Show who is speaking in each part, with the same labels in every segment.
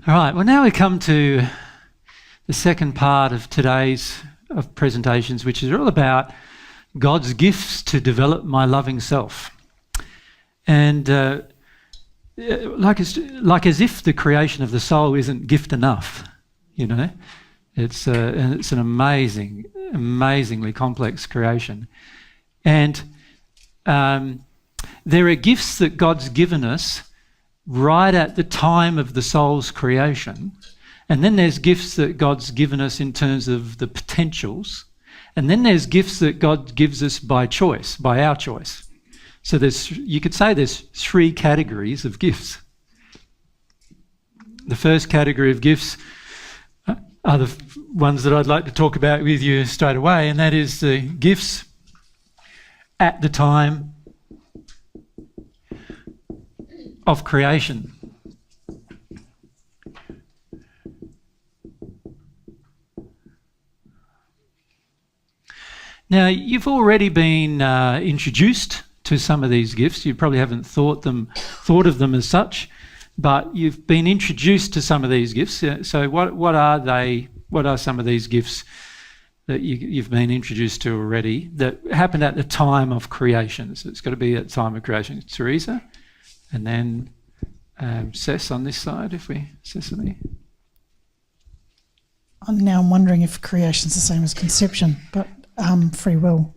Speaker 1: All right, well, now we come to the second part of today's presentations, which is all about God's gifts to develop my loving self. And like as if the creation of the soul isn't gift enough, you know. It's an amazingly complex creation. And there are gifts that God's given us right at the time of the soul's creation. And then there's gifts that God's given us in terms of the potentials. And then there's gifts that God gives us by choice, by our choice. So you could say there's three categories of gifts. The first category of gifts are the ones that I'd like to talk about with you straight away, and that is the gifts at the time of creation. Now, you've already been introduced to some of these gifts. You probably haven't thought of them as such, but you've been introduced to some of these gifts. So what are they? What are some of these gifts that you've been introduced to already that happened at the time of creation? So it's got to be at the time of creation. Teresa, and then Cess on this side, Cecily.
Speaker 2: I'm wondering if creation's the same as conception, but free will.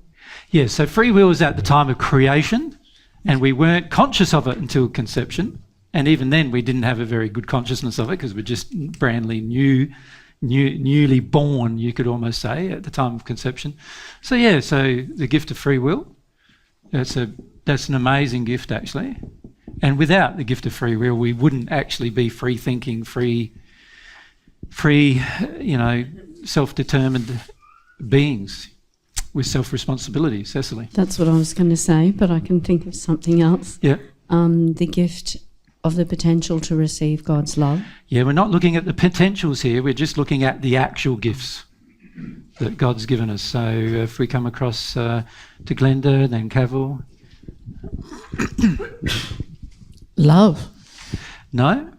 Speaker 1: Yeah, so free will is at the time of creation, and we weren't conscious of it until conception. And even then, we didn't have a very good consciousness of it because we're just brandly newly born, you could almost say, at the time of conception. So yeah, so the gift of free will, that's an amazing gift, actually. And without the gift of free will, we wouldn't actually be free thinking, free, self-determined beings with self-responsibility. Cecily.
Speaker 3: That's what I was going to say, but I can think of something else.
Speaker 1: Yeah.
Speaker 3: The gift of the potential to receive God's love. Yeah,
Speaker 1: we're not looking at the potentials here, we're just looking at the actual gifts that God's given us. So if we come across to Glenda, then Cavill.
Speaker 4: Love.
Speaker 1: No.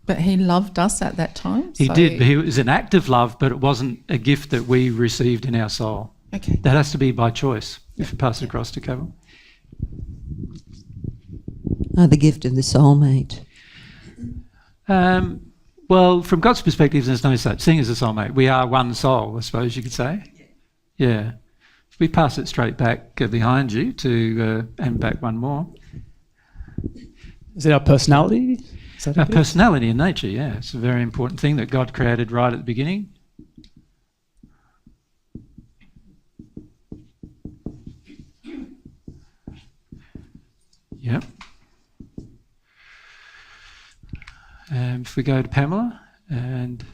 Speaker 4: But he loved us at that time?
Speaker 1: He did, but it was an act of love, but it wasn't a gift that we received in our soul.
Speaker 4: Okay.
Speaker 1: That has to be by choice, if you pass it across to Cavill.
Speaker 5: The gift of the soulmate.
Speaker 1: Well, from God's perspective, there's no such thing as a soulmate. We are one soul, I suppose you could say. Yeah. If we pass it straight back behind you and back one more.
Speaker 6: Is it our personality?
Speaker 1: Our personality and nature, yeah. It's a very important thing that God created right at the beginning. Yep. If we go to Pamela, and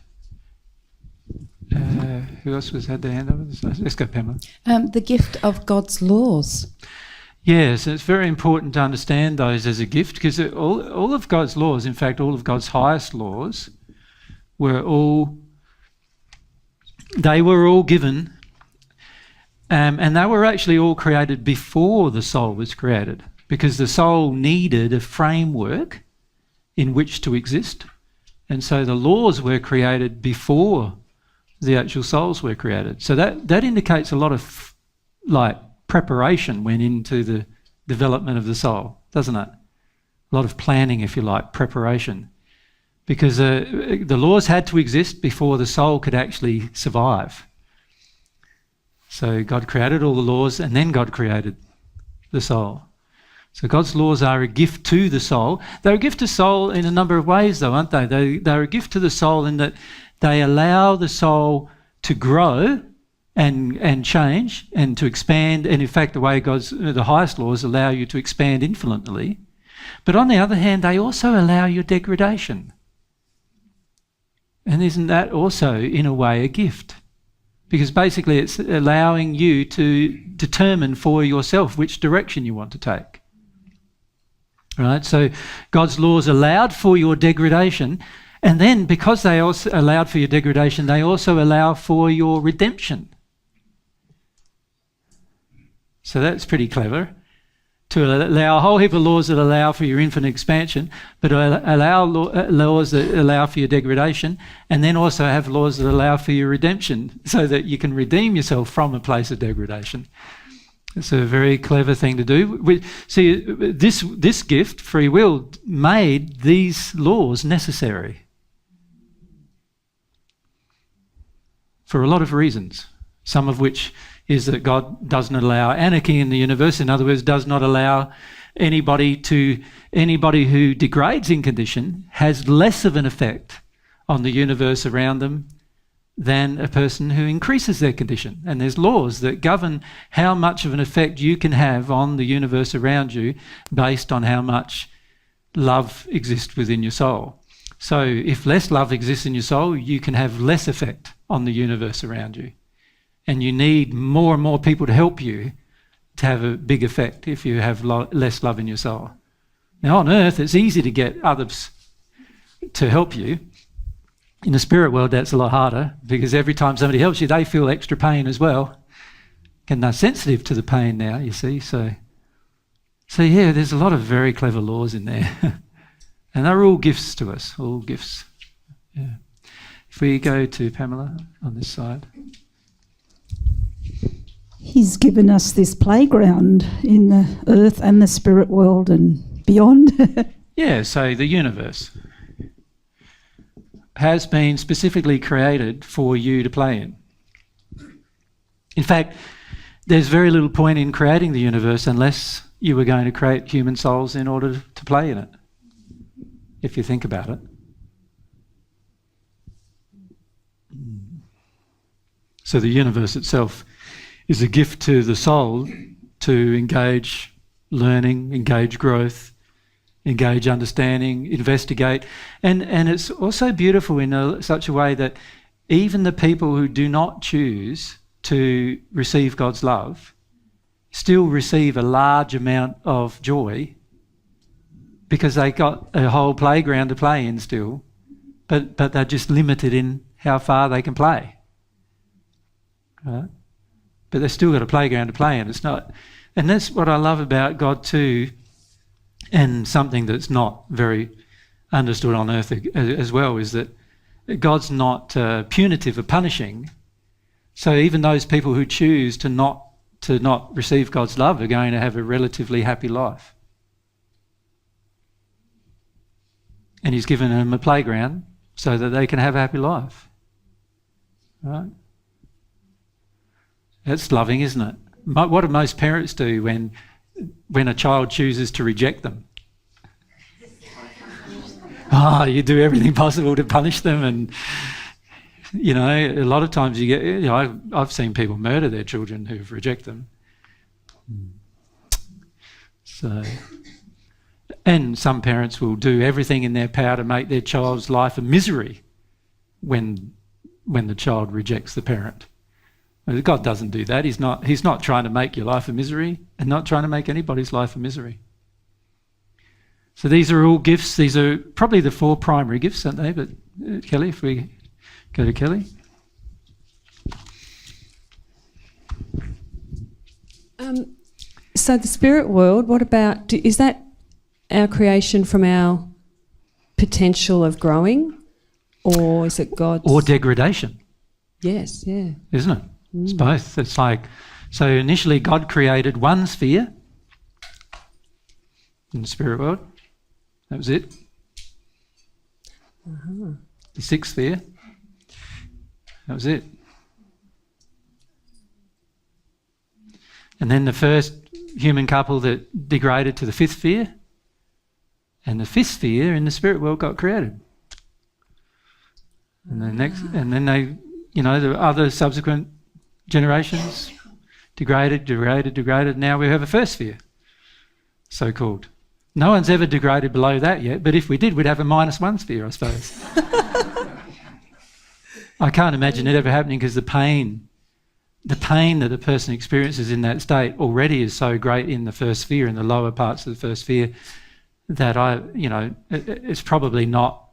Speaker 1: who else had their hand up? Let's go, Pamela.
Speaker 4: The gift of God's laws.
Speaker 1: Yes, it's very important to understand those as a gift, because all of God's laws, in fact, all of God's highest laws, were all given, and they were actually all created before the soul was created, because the soul needed a framework in which to exist, and so the laws were created before the actual souls were created. So that indicates a lot of preparation went into the development of the soul, doesn't it? A lot of planning, if you like, preparation. Because the laws had to exist before the soul could actually survive. So God created all the laws, and then God created the soul. So God's laws are a gift to the soul. They're a gift to the soul in a number of ways, though, aren't they? They're a gift to the soul in that they allow the soul to grow and change and to expand, and in fact the highest laws allow you to expand infinitely. But on the other hand, they also allow your degradation. And isn't that also in a way a gift? Because basically it's allowing you to determine for yourself which direction you want to take. Right? So God's laws allowed for your degradation, and then because they also allowed for your degradation, they also allow for your redemption. So that's pretty clever. to allow a whole heap of laws that allow for your infinite expansion, but allow laws that allow for your degradation, and then also have laws that allow for your redemption, so that you can redeem yourself from a place of degradation. It's a very clever thing to do. See, this gift, free will, made these laws necessary for a lot of reasons, some of which is that God does not allow anarchy in the universe. In other words, does not allow anybody who degrades in condition has less of an effect on the universe around them than a person who increases their condition. And there's laws that govern how much of an effect you can have on the universe around you based on how much love exists within your soul. So if less love exists in your soul, you can have less effect on the universe around you. And you need more and more people to help you to have a big effect if you have less love in your soul. Now on earth, it's easy to get others to help you. In the spirit world, that's a lot harder, because every time somebody helps you, they feel extra pain as well. And they're sensitive to the pain now, you see. So yeah, there's a lot of very clever laws in there. And they're all gifts to us, all gifts. Yeah. If we go to Pamela on this side.
Speaker 7: He's given us this playground in the earth and the spirit world and beyond.
Speaker 1: Yeah, so the universe has been specifically created for you to play in. In fact, there's very little point in creating the universe unless you were going to create human souls in order to play in it, if you think about it. So the universe itself is a gift to the soul to engage learning, engage growth, engage understanding, investigate. And it's also beautiful in such a way that even the people who do not choose to receive God's love still receive a large amount of joy because they got a whole playground to play in still, but they're just limited in how far they can play. Right? But they've still got a playground to play in. It's not, and that's what I love about God too, and something that's not very understood on earth as well, is that God's not punitive or punishing. So even those people who choose to not receive God's love are going to have a relatively happy life. And He's given them a playground so that they can have a happy life. Right? That's loving, isn't it? What do most parents do when a child chooses to reject them? You do everything possible to punish them, and a lot of times you get. I've seen people murder their children who've rejected them. So, and some parents will do everything in their power to make their child's life a misery when the child rejects the parent. God doesn't do that. He's not trying to make your life a misery, and not trying to make anybody's life a misery. So these are all gifts. These are probably the 4 primary gifts, aren't they? But Kelly, if we go to Kelly.
Speaker 8: So the spirit world, what about, is that our creation from our potential of growing, or is it God's?
Speaker 1: Or degradation.
Speaker 8: Yes, yeah.
Speaker 1: Isn't it? It's both. It's like, so initially God created one sphere in the spirit world. That was it. The 6th sphere. That was it. And then the first human couple that degraded to the 5th sphere, and the 5th sphere in the spirit world got created. And then they, the other subsequent generations degraded. Now we have a 1st sphere, so-called. No one's ever degraded below that yet, but if we did, we'd have a -1 sphere, I suppose. I can't imagine it ever happening, because the pain that a person experiences in that state already is so great in the 1st sphere, in the lower parts of the 1st sphere, that it's probably not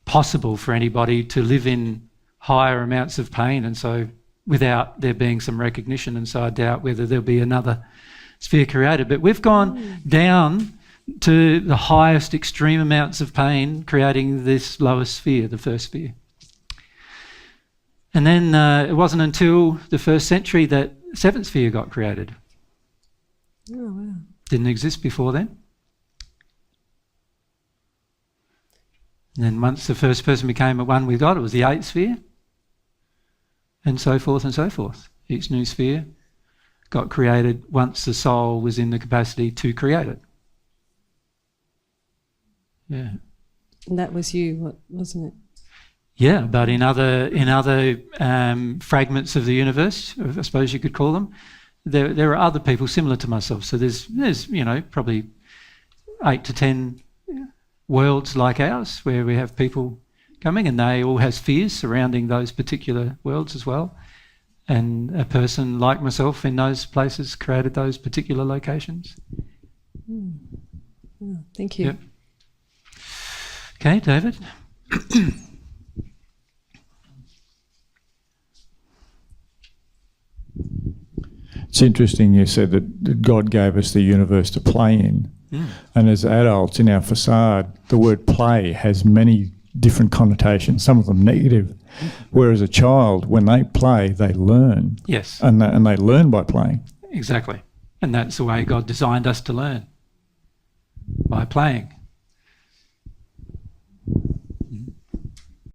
Speaker 1: possible for anybody to live in higher amounts of pain, and so without there being some recognition. And so I doubt whether there'll be another sphere created. But we've gone down to the highest extreme amounts of pain, creating this lowest sphere, the first sphere. And then it wasn't until the 1st century that 7th sphere got created.
Speaker 8: Oh, wow.
Speaker 1: Didn't exist before then. And then once the first person became at one with God, it was the 8th sphere. And so forth and so forth. Each new sphere got created once the soul was in the capacity to create it. Yeah.
Speaker 8: And that was you, wasn't it?
Speaker 1: Yeah, but in other fragments of the universe, I suppose you could call them, there are other people similar to myself. So there's probably 8 to 10 worlds like ours where we have people coming, and they all have spheres surrounding those particular worlds as well. And a person like myself in those places created those particular locations.
Speaker 8: Oh, thank you.
Speaker 1: Yep. Okay, David.
Speaker 9: It's interesting you said that God gave us the universe to play in. And as adults in our facade, the word play has many different connotations, some of them negative. Whereas a child, when they play, they learn.
Speaker 1: Yes.
Speaker 9: And they learn by playing.
Speaker 1: Exactly. And that's the way God designed us to learn, by playing.